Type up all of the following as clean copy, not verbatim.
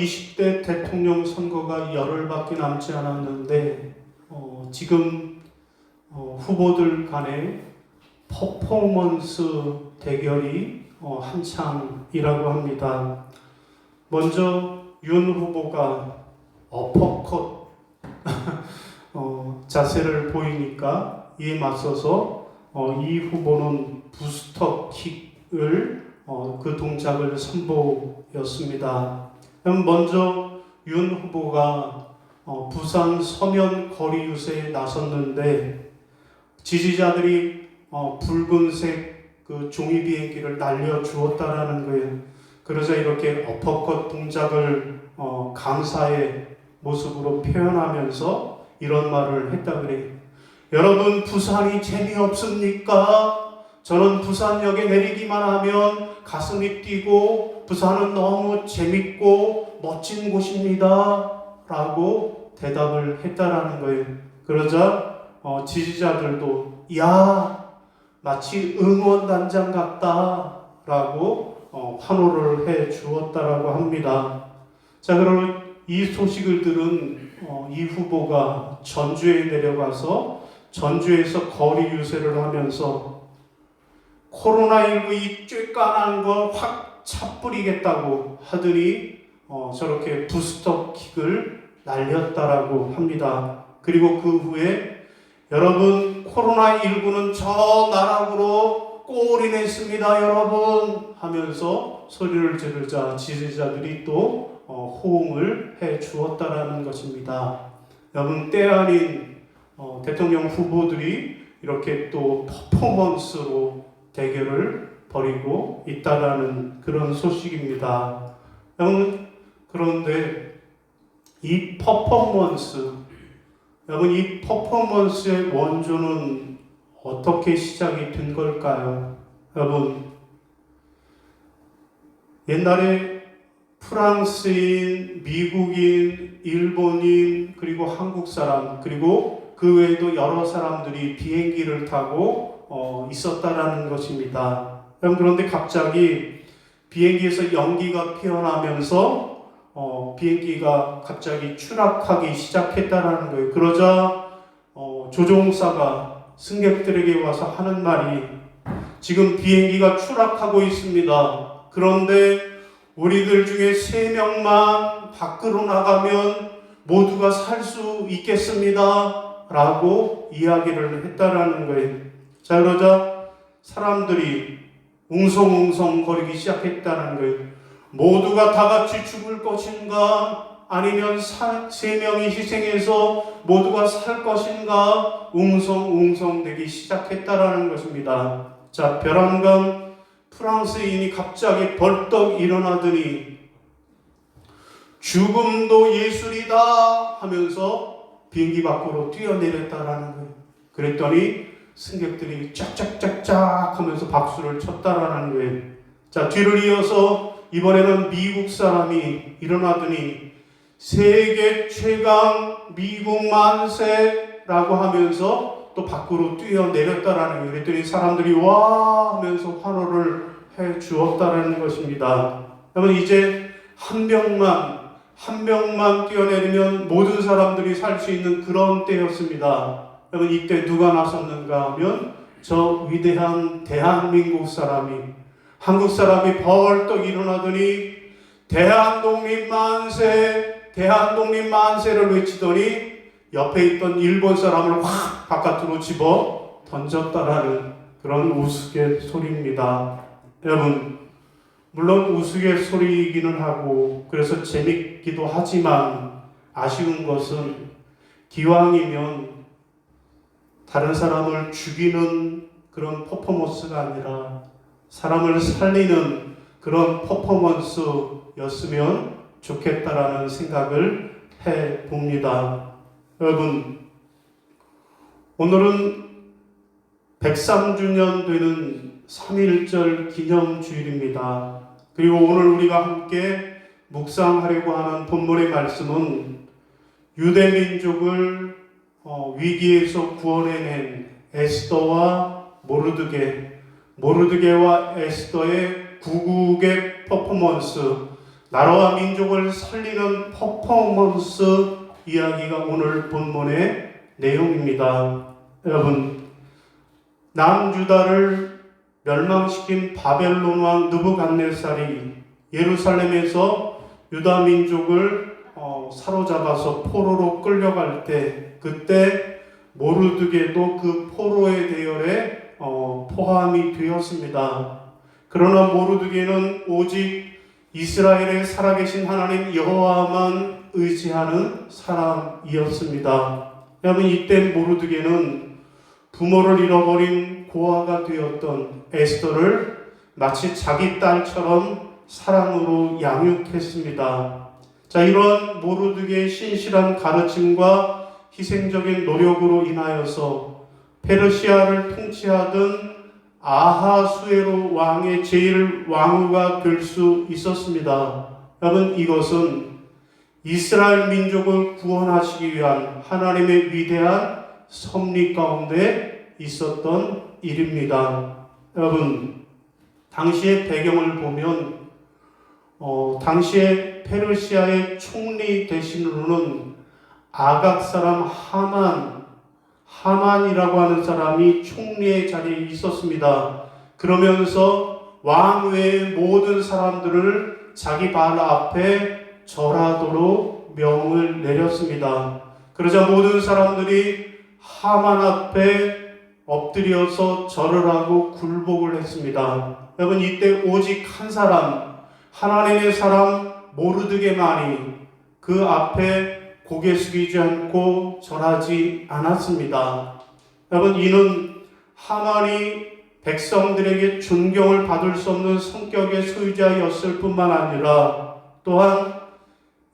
20대 대통령 선거가 열흘밖에 남지 않았는데 지금 후보들 간의 퍼포먼스 대결이 한창이라고 합니다. 먼저 윤 후보가 어퍼컷 자세를 보이니까 이에 맞서서 이 후보는 부스터킥을 그 동작을 선보였습니다. 그럼 먼저 윤 후보가 부산 서면 거리 유세에 나섰는데 지지자들이 붉은색 그 종이 비행기를 날려주었다라는 거예요. 그러자 이렇게 어퍼컷 동작을 감사의 모습으로 표현하면서 이런 말을 했다 그래요. 여러분, 부산이 재미없습니까? 저는 부산역에 내리기만 하면 가슴이 뛰고 부산은 너무 재밌고 멋진 곳입니다 라고 대답을 했다라는 거예요. 그러자 지지자들도 야, 마치 응원단장 같다 라고 환호를 해 주었다라고 합니다. 자, 그럼 이 소식을 들은 이 후보가 전주에 내려가서 전주에서 거리 유세를 하면서 코로나19 이 쬐깐한 거 확 차뿌리겠다고 하더니 저렇게 부스터킥을 날렸다라고 합니다. 그리고 그 후에 여러분, 코로나19는 저 나락으로 꼴이 냈습니다 여러분 하면서 소리를 지르자 지지자들이 또 호응을 해 주었다라는 것입니다. 여러분, 때 아닌 대통령 후보들이 이렇게 또 퍼포먼스로 대결을 벌이고 있다라는 그런 소식입니다. 여러분, 그런데 이 퍼포먼스, 여러분, 이 퍼포먼스의 원조는 어떻게 시작이 된 걸까요? 여러분, 옛날에 프랑스인, 미국인, 일본인, 그리고 한국 사람, 그리고 그 외에도 여러 사람들이 비행기를 타고 있었다라는 것입니다. 그런데 갑자기 비행기에서 연기가 피어나면서 비행기가 갑자기 추락하기 시작했다라는 거예요. 그러자 조종사가 승객들에게 와서 하는 말이 지금 비행기가 추락하고 있습니다. 그런데 우리들 중에 3명만 밖으로 나가면 모두가 살 수 있겠습니다 라고 이야기를 했다라는 거예요. 자, 그러자 사람들이 웅성웅성 거리기 시작했다는 거예요. 모두가 다 같이 죽을 것인가? 아니면 3명이 희생해서 모두가 살 것인가? 웅성웅성 되기 시작했다라는 것입니다. 자, 별안간 프랑스인이 갑자기 벌떡 일어나더니 죽음도 예술이다 하면서 비행기 밖으로 뛰어내렸다라는 거예요. 그랬더니 승객들이 짝짝짝짝 하면서 박수를 쳤다라는 거예요. 자, 뒤를 이어서 이번에는 미국 사람이 일어나더니 세계 최강 미국 만세라고 하면서 또 밖으로 뛰어내렸다라는 거예요. 그랬더니 사람들이 와 하면서 환호를 해 주었다라는 것입니다. 여러분, 이제 한 명만 뛰어내리면 모든 사람들이 살 수 있는 그런 때였습니다. 여러분, 이때 누가 나섰는가 하면 저 위대한 대한민국 사람이, 한국 사람이 벌떡 일어나더니 대한독립 만세, 대한독립 만세를 외치더니 옆에 있던 일본 사람을 확 바깥으로 집어 던졌다라는 그런 우스갯소리입니다. 여러분, 물론 우스갯소리이기는 하고 그래서 재밌기도 하지만 아쉬운 것은 기왕이면 다른 사람을 죽이는 그런 퍼포먼스가 아니라 사람을 살리는 그런 퍼포먼스였으면 좋겠다라는 생각을 해봅니다. 여러분, 오늘은 103주년 되는 3.1절 기념주일입니다. 그리고 오늘 우리가 함께 묵상하려고 하는 본문의 말씀은 유대민족을 위기에서 구원해낸 에스더와 모르드게와 에스더의 구국의 퍼포먼스, 나라와 민족을 살리는 퍼포먼스 이야기가 오늘 본문의 내용입니다. 여러분, 남유다를 멸망시킨 바벨론 왕 느부갓네살이 예루살렘에서 유다 민족을 사로잡아서 포로로 끌려갈 때, 그때 모르드게도 그 포로의 대열에 포함이 되었습니다. 그러나 모르드게는 오직 이스라엘의 살아계신 하나님 여호와만 의지하는 사람이었습니다. 여러분, 이때 모르드게는 부모를 잃어버린 고아가 되었던 에스더를 마치 자기 딸처럼 사랑으로 양육했습니다. 자, 이런 모르드게의 신실한 가르침과 희생적인 노력으로 인하여서 페르시아를 통치하던 아하수에로 왕의 제1왕후가 될 수 있었습니다. 여러분, 이것은 이스라엘 민족을 구원하시기 위한 하나님의 위대한 섭리 가운데 있었던 일입니다. 여러분, 당시의 배경을 보면 당시에 페르시아의 총리 대신으로는 아각 사람 하만이라고 하는 사람이 총리의 자리에 있었습니다. 그러면서 왕 외의 모든 사람들을 자기 발 앞에 절하도록 명을 내렸습니다. 그러자 모든 사람들이 하만 앞에 엎드려서 절을 하고 굴복을 했습니다. 여러분, 이때 오직 한 사람, 하나님의 사람 모르드게만이 그 앞에 고개 숙이지 않고 절하지 않았습니다. 여러분, 이는 하만이 백성들에게 존경을 받을 수 없는 성격의 소유자였을 뿐만 아니라 또한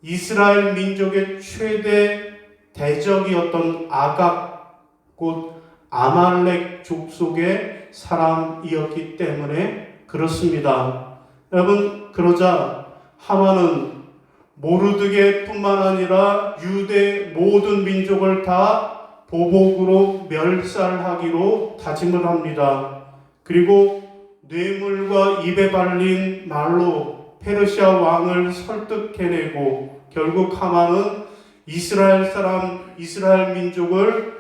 이스라엘 민족의 최대 대적이었던 아각, 곧 아말렉 족속의 사람이었기 때문에 그렇습니다. 여러분, 그러자 하만은 모르드게뿐만 아니라 유대 모든 민족을 다 보복으로 멸살하기로 다짐을 합니다. 그리고 뇌물과 입에 발린 말로 페르시아 왕을 설득해내고 결국 하만은 이스라엘 민족을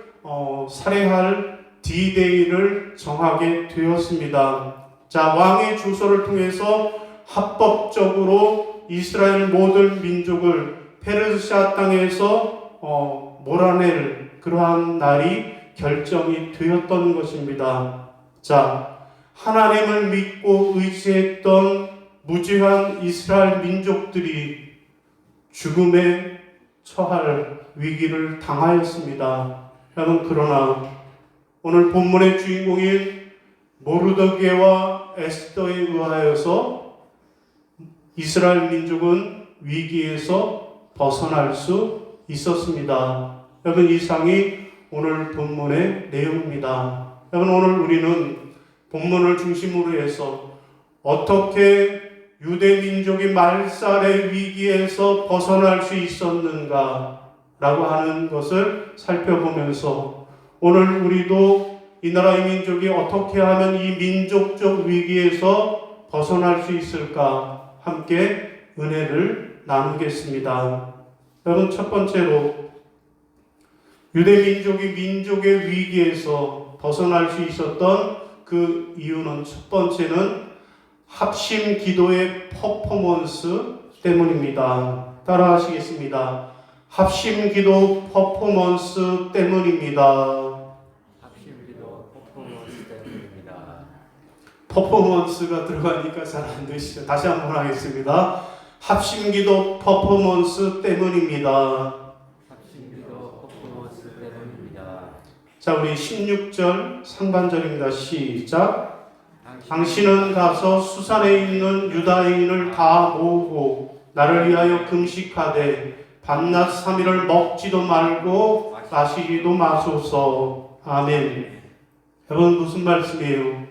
살해할 D-Day를 정하게 되었습니다. 자, 왕의 주소를 통해서 합법적으로 이스라엘 모든 민족을 페르시아 땅에서 몰아낼 그러한 날이 결정이 되었던 것입니다. 자, 하나님을 믿고 의지했던 무지한 이스라엘 민족들이 죽음에 처할 위기를 당하였습니다. 여러분, 그러나 오늘 본문의 주인공인 모르드게와 에스더에 의하여서 이스라엘 민족은 위기에서 벗어날 수 있었습니다. 여러분, 이상이 오늘 본문의 내용입니다. 여러분, 오늘 우리는 본문을 중심으로 해서 어떻게 유대 민족이 말살의 위기에서 벗어날 수 있었는가 라고 하는 것을 살펴보면서 오늘 우리도 이 나라의 민족이 어떻게 하면 이 민족적 위기에서 벗어날 수 있을까 함께 은혜를 나누겠습니다. 여러분, 첫 번째로 유대 민족이 민족의 위기에서 벗어날 수 있었던 그 이유는 첫 번째는 합심 기도의 퍼포먼스 때문입니다. 따라하시겠습니다. 합심 기도 퍼포먼스 때문입니다. 퍼포먼스가 들어가니까 잘 안 되시죠? 다시 한번 하겠습니다. 합심기도 퍼포먼스 때문입니다. 합심기도 퍼포먼스 때문입니다. 자, 우리 16절 상반절입니다. 시작. 당신은 가서 수산에 있는 유다인을 다 모으고 나를 위하여 금식하되 밤낮 3일을 먹지도 말고 마시지도 마소서. 아멘. 여러분, 무슨 말씀이에요?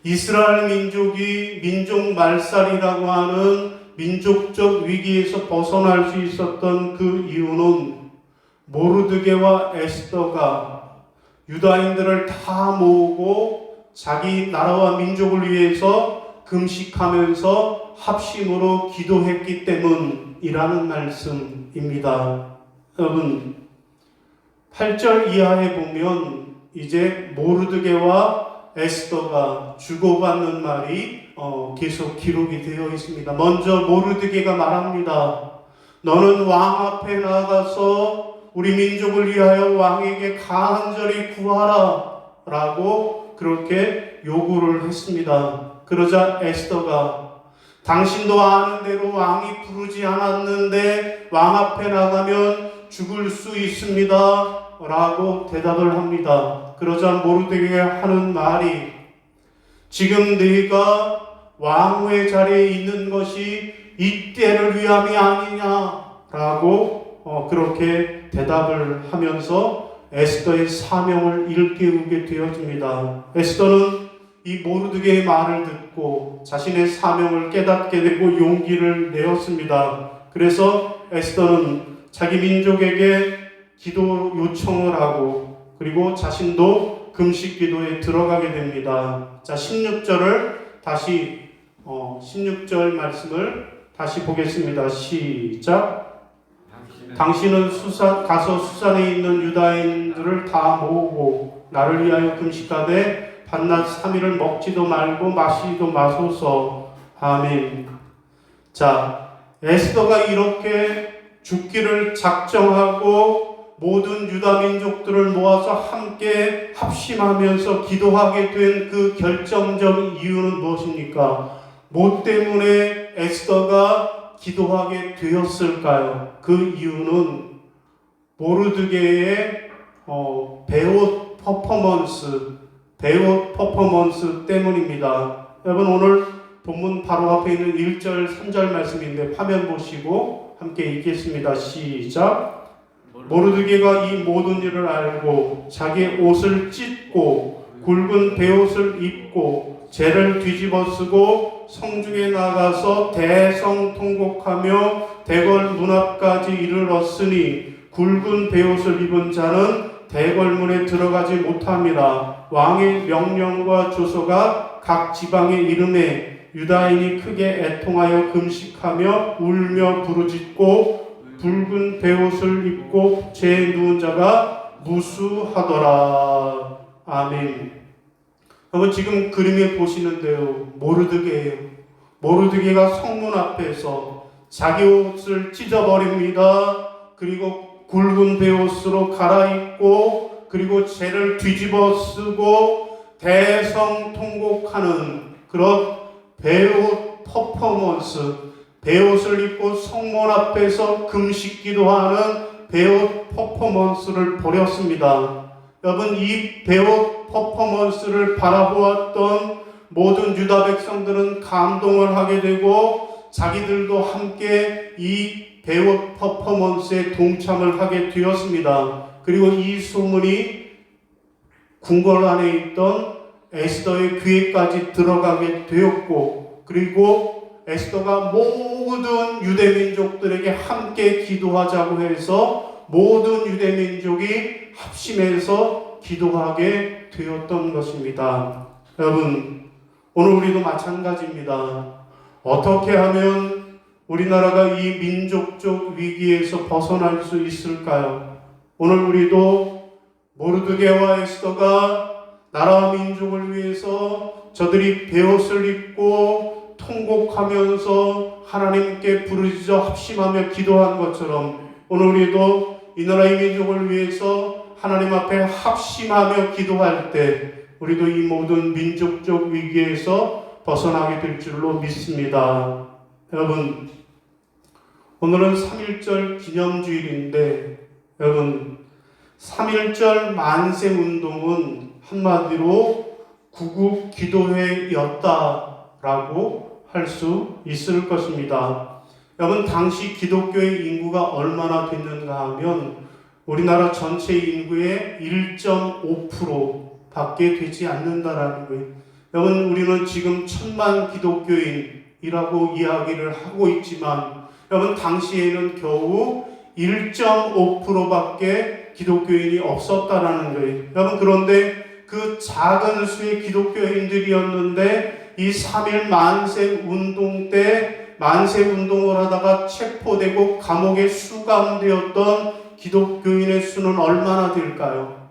이스라엘 민족이 민족 말살이라고 하는 민족적 위기에서 벗어날 수 있었던 그 이유는 모르드게와 에스더가 유다인들을 다 모으고 자기 나라와 민족을 위해서 금식하면서 합심으로 기도했기 때문이라는 말씀입니다. 여러분, 8절 이하에 보면 이제 모르드게와 에스더가 주고받는 말이 계속 기록이 되어 있습니다. 먼저 모르드게가 말합니다. 너는 왕 앞에 나가서 우리 민족을 위하여 왕에게 간절히 구하라 라고 그렇게 요구를 했습니다. 그러자 에스더가 당신도 아는 대로 왕이 부르지 않았는데 왕 앞에 나가면 죽을 수 있습니다 라고 대답을 합니다. 그러자 모르드게가 하는 말이 지금 네가 왕후의 자리에 있는 것이 이 때를 위함이 아니냐라고 그렇게 대답을 하면서 에스더의 사명을 일깨우게 되어집니다. 에스더는 이 모르드게의 말을 듣고 자신의 사명을 깨닫게 되고 용기를 내었습니다. 그래서 에스더는 자기 민족에게 기도 요청을 하고 그리고 자신도 금식 기도에 들어가게 됩니다. 자, 16절을 다시 16절 말씀을 다시 보겠습니다. 시작. 당신은 가서 수산에 있는 유다인들을 다 모으고 나를 위하여 금식하되 밤낮 3일을 먹지도 말고 마시지도 마소서. 아멘. 자, 에스더가 이렇게 죽기를 작정하고 모든 유다 민족들을 모아서 함께 합심하면서 기도하게 된 그 결정적 이유는 무엇입니까? 뭐 때문에 에스더가 기도하게 되었을까요? 그 이유는 모르드게의 배옷 퍼포먼스 때문입니다. 여러분, 오늘 본문 바로 앞에 있는 1절, 3절 말씀인데 화면 보시고 함께 읽겠습니다. 시작. 모르드게가 이 모든 일을 알고 자기 옷을 찢고 굵은 베옷을 입고 재를 뒤집어 쓰고 성중에 나가서 대성통곡하며 대궐 문 앞까지 이르렀으니 굵은 베옷을 입은 자는 대궐문에 들어가지 못함이라. 왕의 명령과 조서가 각 지방에 이름에 유다인이 크게 애통하여 금식하며 울며 부르짖고 붉은 베옷을 입고 죄에 누운 자가 무수하더라. 아멘. 여러분, 지금 그림에 보시는데요, 모르드게예요. 모르드게가 성문 앞에서 자기 옷을 찢어버립니다. 그리고 굵은 베옷으로 갈아입고 그리고 죄를 뒤집어 쓰고 대성통곡하는 그런 베옷 퍼포먼스, 베옷을 입고 성문 앞에서 금식 기도하는 베옷 퍼포먼스를 벌였습니다. 여러분, 이 베옷 퍼포먼스를 바라보았던 모든 유다 백성들은 감동을 하게 되고 자기들도 함께 이 베옷 퍼포먼스에 동참을 하게 되었습니다. 그리고 이 소문이 궁궐 안에 있던 에스더의 귀에까지 들어가게 되었고, 그리고 에스더가 모든 유대민족들에게 함께 기도하자고 해서 모든 유대민족이 합심해서 기도하게 되었던 것입니다. 여러분, 오늘 우리도 마찬가지입니다. 어떻게 하면 우리나라가 이 민족적 위기에서 벗어날 수 있을까요? 오늘 우리도 모르드게와 에스더가 나라와 민족을 위해서 저들이 베옷을 입고 통곡하면서 하나님께 부르짖어 합심하며 기도한 것처럼 오늘 우리도 이 나라의 민족을 위해서 하나님 앞에 합심하며 기도할 때 우리도 이 모든 민족적 위기에서 벗어나게 될 줄로 믿습니다. 여러분, 오늘은 3.1절 기념주일인데 여러분, 3.1절 만세운동은 한마디로 구국 기도회였다라고 할 수 있을 것입니다. 여러분, 당시 기독교의 인구가 얼마나 됐는가 하면 우리나라 전체 인구의 1.5% 밖에 되지 않는다라는 거예요. 여러분, 우리는 지금 1000만 기독교인이라고 이야기를 하고 있지만 여러분, 당시에는 겨우 1.5%밖에 기독교인이 없었다라는 거예요. 여러분, 그런데 그 작은 수의 기독교인들이었는데 이 3.1 만세 운동 때 만세 운동을 하다가 체포되고 감옥에 수감되었던 기독교인의 수는 얼마나 될까요?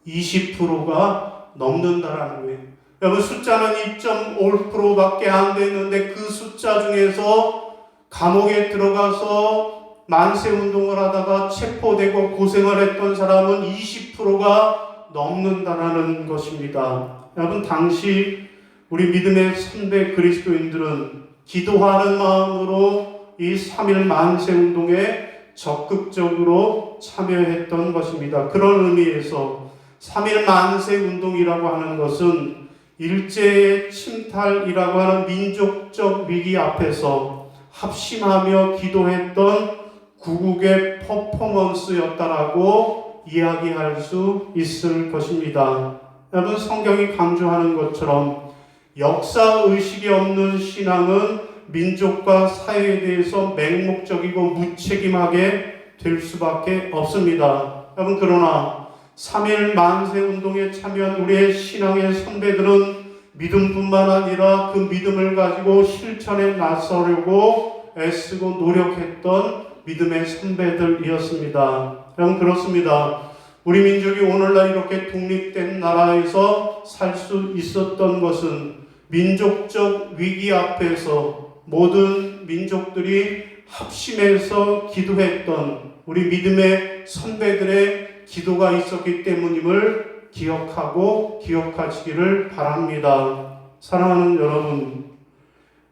20%가 넘는다라는 거예요. 여러분, 숫자는 2.5%밖에 안 됐는데 그 숫자 중에서 감옥에 들어가서 만세 운동을 하다가 체포되고 고생을 했던 사람은 20%가 넘는다라는 것입니다. 여러분, 당시 우리 믿음의 선배 그리스도인들은 기도하는 마음으로 이 3.1 만세 운동에 적극적으로 참여했던 것입니다. 그런 의미에서 3.1 만세 운동이라고 하는 것은 일제의 침탈이라고 하는 민족적 위기 앞에서 합심하며 기도했던 구국의 퍼포먼스였다라고 이야기할 수 있을 것입니다. 여러분, 성경이 강조하는 것처럼 역사의식이 없는 신앙은 민족과 사회에 대해서 맹목적이고 무책임하게 될 수밖에 없습니다. 여러분, 그러나 3.1 만세 운동에 참여한 우리의 신앙의 선배들은 믿음뿐만 아니라 그 믿음을 가지고 실천에 나서려고 애쓰고 노력했던 믿음의 선배들이었습니다. 여러분, 그렇습니다. 우리 민족이 오늘날 이렇게 독립된 나라에서 살 수 있었던 것은 민족적 위기 앞에서 모든 민족들이 합심해서 기도했던 우리 믿음의 선배들의 기도가 있었기 때문임을 기억하시기를 바랍니다. 사랑하는 여러분,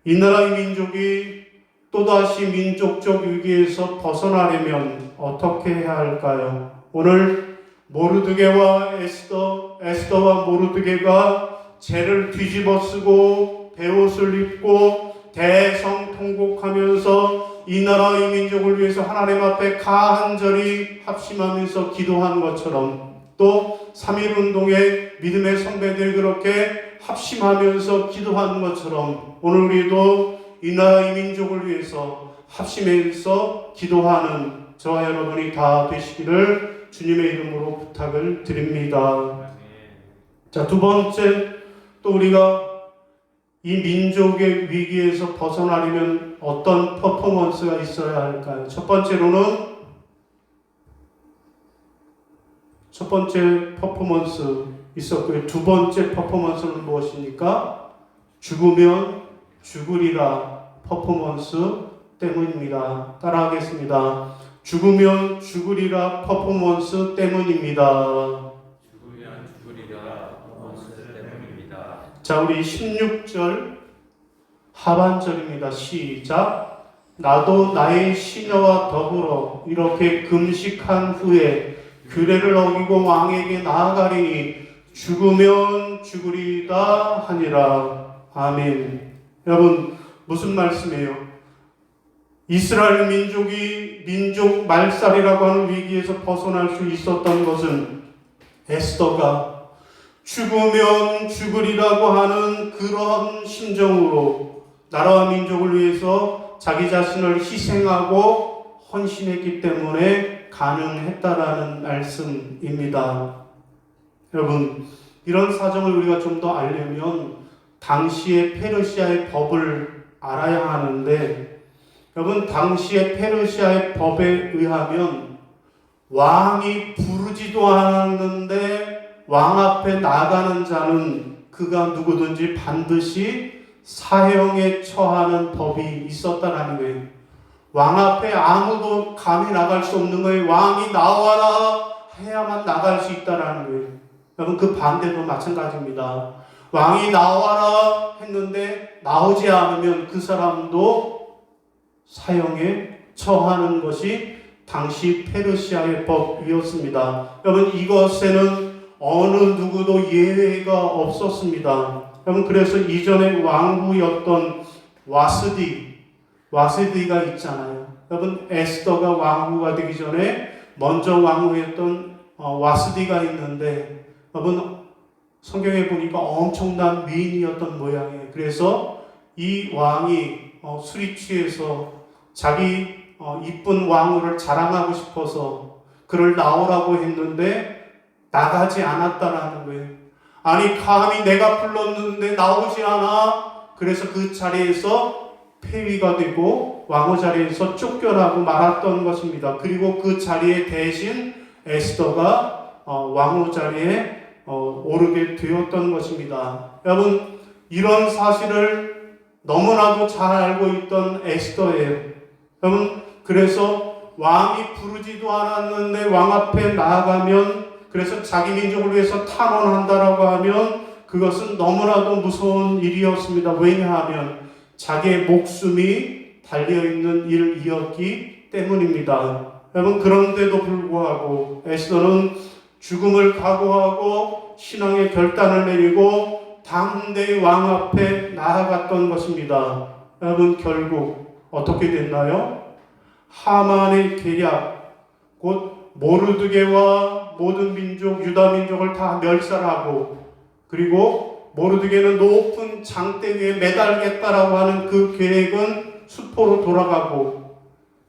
이 나라의 민족이 또다시 민족적 위기에서 벗어나려면 어떻게 해야 할까요? 오늘 모르드게와 에스더와 모르드게가 죄를 뒤집어쓰고 베옷을 입고 대성통곡하면서 이 나라의 민족을 위해서 하나님 앞에 간절히 합심하면서 기도한 것처럼, 또 3.1 운동의 믿음의 선배들이 그렇게 합심하면서 기도한 것처럼 오늘 우리도 이 나라의 민족을 위해서 합심해서 기도하는 저와 여러분이 다 되시기를 주님의 이름으로 부탁을 드립니다. 자, 두 번째, 또 우리가 이 민족의 위기에서 벗어나려면 어떤 퍼포먼스가 있어야 할까요? 첫 번째 퍼포먼스 있었고요. 두 번째 퍼포먼스는 무엇입니까? 죽으면 죽으리라 퍼포먼스 때문입니다. 따라하겠습니다. 죽으면 죽으리라 퍼포먼스 때문입니다. 자, 우리 16절 하반절입니다. 시작. 나도 나의 시녀와 더불어 이렇게 금식한 후에 규례를 어기고 왕에게 나아가리니 죽으면 죽으리다 하니라. 아멘. 여러분, 무슨 말씀이에요? 이스라엘 민족이 민족 말살이라고 하는 위기에서 벗어날 수 있었던 것은 에스더가 죽으면 죽으리라고 하는 그런 심정으로 나라와 민족을 위해서 자기 자신을 희생하고 헌신했기 때문에 가능했다라는 말씀입니다. 여러분, 이런 사정을 우리가 좀 더 알려면 당시의 페르시아의 법을 알아야 하는데, 여러분, 당시의 페르시아의 법에 의하면 왕이 부르지도 않았는데 왕 앞에 나가는 자는 그가 누구든지 반드시 사형에 처하는 법이 있었다라는 거예요. 왕 앞에 아무도 감히 나갈 수 없는 거예요. 왕이 나와라 해야만 나갈 수 있다라는 거예요. 여러분, 그 반대도 마찬가지입니다. 왕이 나와라 했는데 나오지 않으면 그 사람도 사형에 처하는 것이 당시 페르시아의 법이었습니다. 여러분, 이것에는 어느 누구도 예외가 없었습니다. 여러분, 그래서 이전에 왕후였던 와스디가 있잖아요. 여러분, 에스더가 왕후가 되기 전에 먼저 왕후였던 와스디가 있는데, 여러분, 성경에 보니까 엄청난 미인이었던 모양이에요. 그래서 이 왕이 술이 취해서 자기 이쁜 왕후를 자랑하고 싶어서 그를 나오라고 했는데 나가지 않았다라는 거예요. 아니 감히 내가 불렀는데 나오지 않아. 그래서 그 자리에서 폐위가 되고 왕후 자리에서 쫓겨나고 말았던 것입니다. 그리고 그 자리에 대신 에스더가 왕후 자리에 오르게 되었던 것입니다. 여러분, 이런 사실을 너무나도 잘 알고 있던 에스더예요. 여러분, 그래서 왕이 부르지도 않았는데 왕 앞에 나아가면, 그래서 자기 민족을 위해서 탄원한다라고 하면 그것은 너무나도 무서운 일이었습니다. 왜냐하면 자기의 목숨이 달려있는 일이었기 때문입니다. 여러분, 그런데도 불구하고 에스더는 죽음을 각오하고 신앙의 결단을 내리고 당대의 왕 앞에 나아갔던 것입니다. 여러분, 결국 어떻게 됐나요? 하만의 계략, 곧 모르드게와 모든 민족, 유다 민족을 다 멸살하고, 그리고 모르드게는 높은 장대 위에 매달겠다라고 하는 그 계획은 수포로 돌아가고,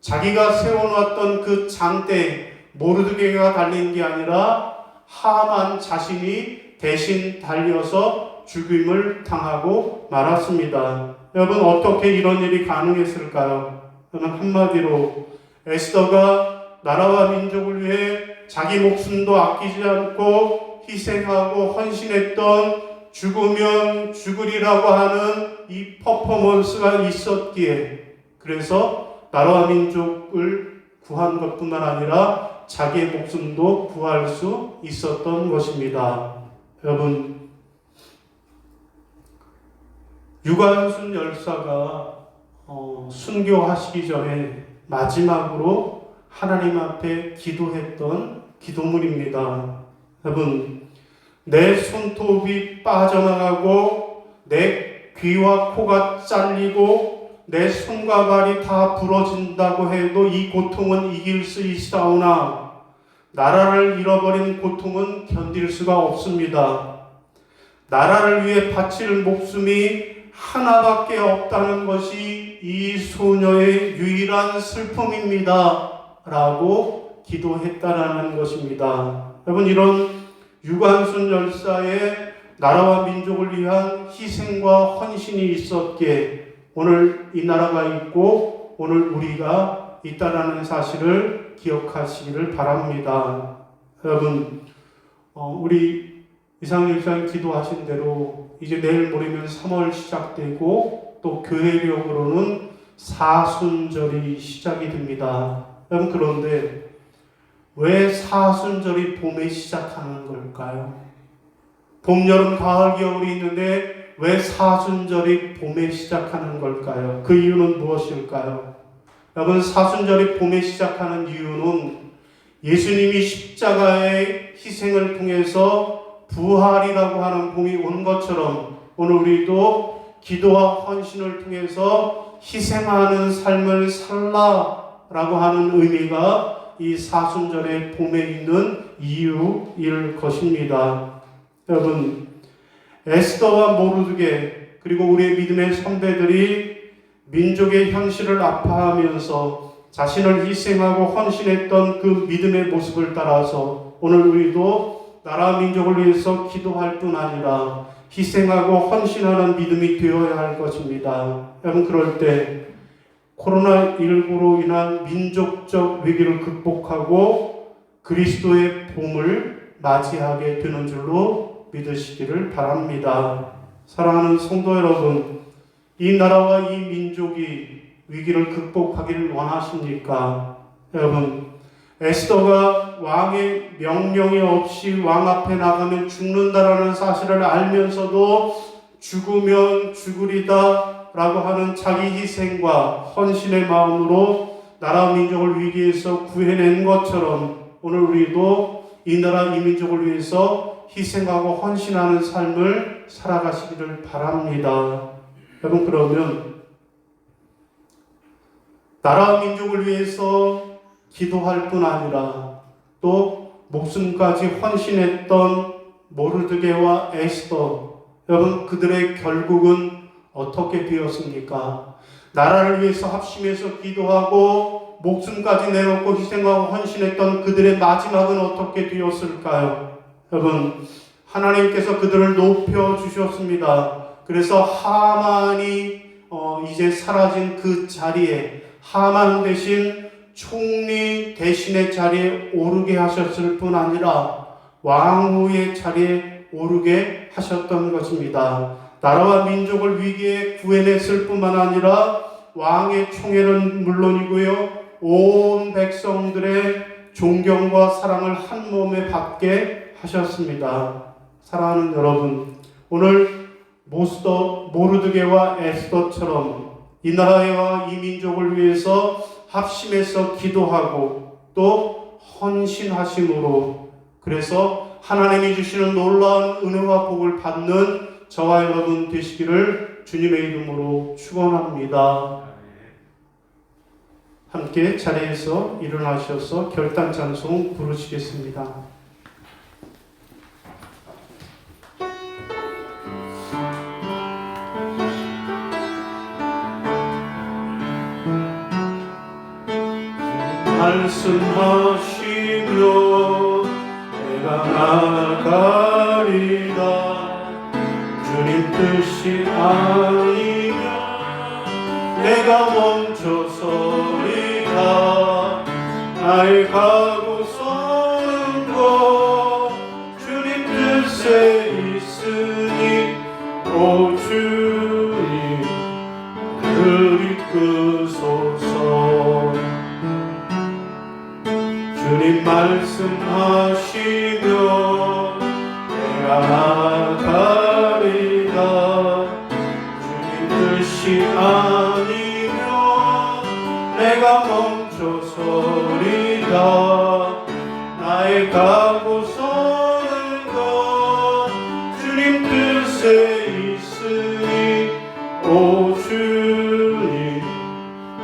자기가 세워놨던 그 장대, 모르드게가 달린 게 아니라 하만 자신이 대신 달려서 죽임을 당하고 말았습니다. 여러분, 어떻게 이런 일이 가능했을까요? 저는 한마디로 에스더가 나라와 민족을 위해 자기 목숨도 아끼지 않고 희생하고 헌신했던 죽으면 죽으리라고 하는 이 퍼포먼스가 있었기에, 그래서 나라와 민족을 구한 것뿐만 아니라 자기의 목숨도 구할 수 있었던 것입니다. 여러분, 유관순 열사가 순교하시기 전에 마지막으로 하나님 앞에 기도했던 기도문입니다. 여러분, 내 손톱이 빠져나가고 내 귀와 코가 잘리고 내 손과 발이 다 부러진다고 해도 이 고통은 이길 수 있사오나 나라를 잃어버린 고통은 견딜 수가 없습니다. 나라를 위해 바칠 목숨이 하나밖에 없다는 것이 이 소녀의 유일한 슬픔입니다. 라고 기도했다라는 것입니다. 여러분, 이런 유관순 열사의 나라와 민족을 위한 희생과 헌신이 있었기에 오늘 이 나라가 있고 오늘 우리가 있다라는 사실을 기억하시기를 바랍니다. 여러분, 우리 이상일상 기도하신 대로 이제 내일 모레면 3월 시작되고 또 교회력으로는 사순절이 시작이 됩니다. 여러분, 그런데 왜 사순절이 봄에 시작하는 걸까요? 봄, 여름, 가을, 겨울이 있는데 왜 사순절이 봄에 시작하는 걸까요? 그 이유는 무엇일까요? 여러분, 사순절이 봄에 시작하는 이유는 예수님이 십자가의 희생을 통해서 부활이라고 하는 봄이 온 것처럼 오늘 우리도 기도와 헌신을 통해서 희생하는 삶을 살라라고 하는 의미가 이 사순절의 봄에 있는 이유일 것입니다. 여러분, 에스더와 모르드게 그리고 우리의 믿음의 선배들이 민족의 현실을 아파하면서 자신을 희생하고 헌신했던 그 믿음의 모습을 따라서 오늘 우리도 나라 민족을 위해서 기도할 뿐 아니라 희생하고 헌신하는 믿음이 되어야 할 것입니다. 여러분, 그럴 때 코로나19로 인한 민족적 위기를 극복하고 그리스도의 봄을 맞이하게 되는 줄로 믿으시기를 바랍니다. 사랑하는 성도 여러분, 이 나라와 이 민족이 위기를 극복하기를 원하십니까? 여러분, 에스더가 왕의 명령이 없이 왕 앞에 나가면 죽는다라는 사실을 알면서도 죽으면 죽으리다 라고 하는 자기 희생과 헌신의 마음으로 나라 민족을 위기에서 구해낸 것처럼 오늘 우리도 이 나라 이 민족을 위해서 희생하고 헌신하는 삶을 살아가시기를 바랍니다. 여러분, 그러면 나라 민족을 위해서 기도할 뿐 아니라 또 목숨까지 헌신했던 모르드게와 에스더, 여러분, 그들의 결국은 어떻게 되었습니까? 나라를 위해서 합심해서 기도하고 목숨까지 내놓고 희생하고 헌신했던 그들의 마지막은 어떻게 되었을까요? 여러분, 하나님께서 그들을 높여 주셨습니다. 그래서 하만이 이제 사라진 그 자리에 하만 대신 총리 대신의 자리에 오르게 하셨을 뿐 아니라 왕후의 자리에 오르게 하셨던 것입니다. 나라와 민족을 위기에 구해냈을 뿐만 아니라 왕의 총애는 물론이고요, 온 백성들의 존경과 사랑을 한 몸에 받게 하셨습니다. 사랑하는 여러분, 오늘 모르드게와 에스더처럼 이 나라와 이 민족을 위해서 합심해서 기도하고 또 헌신하심으로, 그래서 하나님이 주시는 놀라운 은혜와 복을 받는 저와 여러분 되시기를 주님의 이름으로 축원합니다. 함께 자리에서 일어나셔서 결단 찬송 부르시겠습니다. 말씀하시며 내가 나가리라. 주님 뜻이 아니면 내가 멈춰서리라. 나의 가고 서는 것 주님 뜻에 있으니 오 주님 나를 이끄소서. 주님 말씀하시며 내가 나가리라. 주님 뜻이 아니면 내가 멈춰서리라. 나의 가고 서는 것 주님 뜻에 있으니 오 주님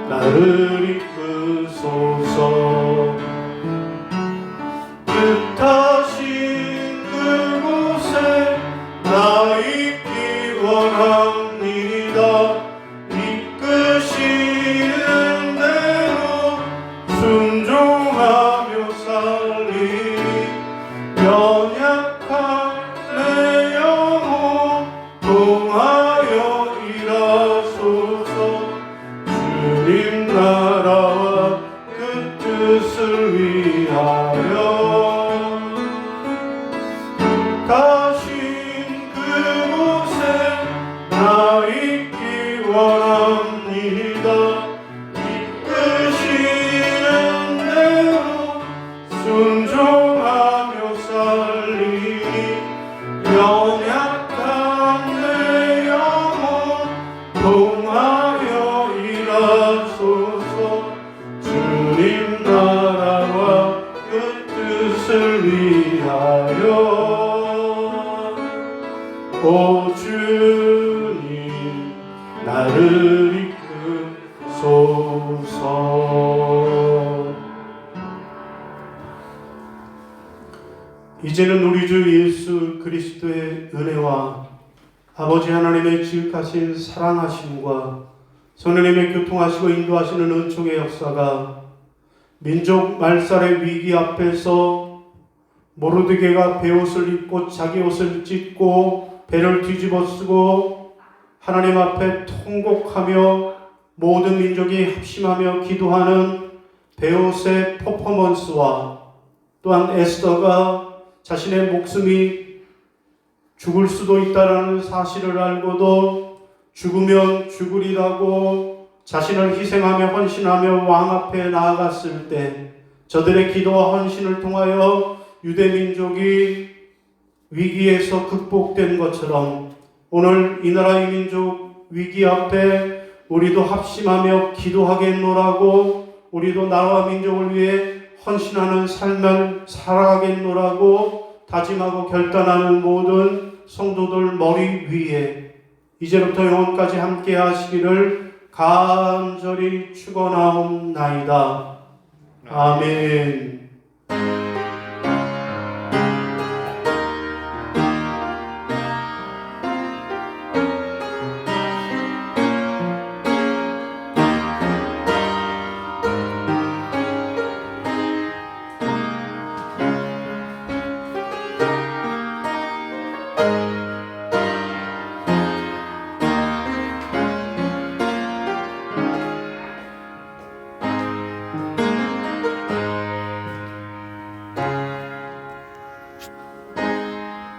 나를 이끄소서. 뜻하신 그곳에 나 있기 원합니다. 이끄시는 대로 순종하며 살리니 연약한 내 영혼 동하여 일하소서. 주님 나라와 그 뜻을 위하여 가신 그곳에 나 있기 원합니다. 이끄시는 대로 순종하며 살리니 연약한 내 영혼 동하여 일하소서. 주님 나라와 그 뜻을 위하여 오 주님 나를 이끄소서. 이제는 우리 주 예수 그리스도의 은혜와 아버지 하나님의 지극하신 사랑하심과 성령님의 교통하시고 인도하시는 은총의 역사가 민족 말살의 위기 앞에서 모르드게가 베옷을 입고 자기 옷을 찢고 배를 뒤집어 쓰고 하나님 앞에 통곡하며 모든 민족이 합심하며 기도하는 베옷의 퍼포먼스와 또한 에스더가 자신의 목숨이 죽을 수도 있다는 사실을 알고도 죽으면 죽으리라고 자신을 희생하며 헌신하며 왕 앞에 나아갔을 때 저들의 기도와 헌신을 통하여 유대 민족이 위기에서 극복된 것처럼 오늘 이 나라의 민족 위기 앞에 우리도 합심하며 기도하겠노라고, 우리도 나라와 민족을 위해 헌신하는 삶을 살아가겠노라고 다짐하고 결단하는 모든 성도들 머리 위에 이제부터 영원까지 함께 하시기를 간절히 축원하옵나이다. 아멘.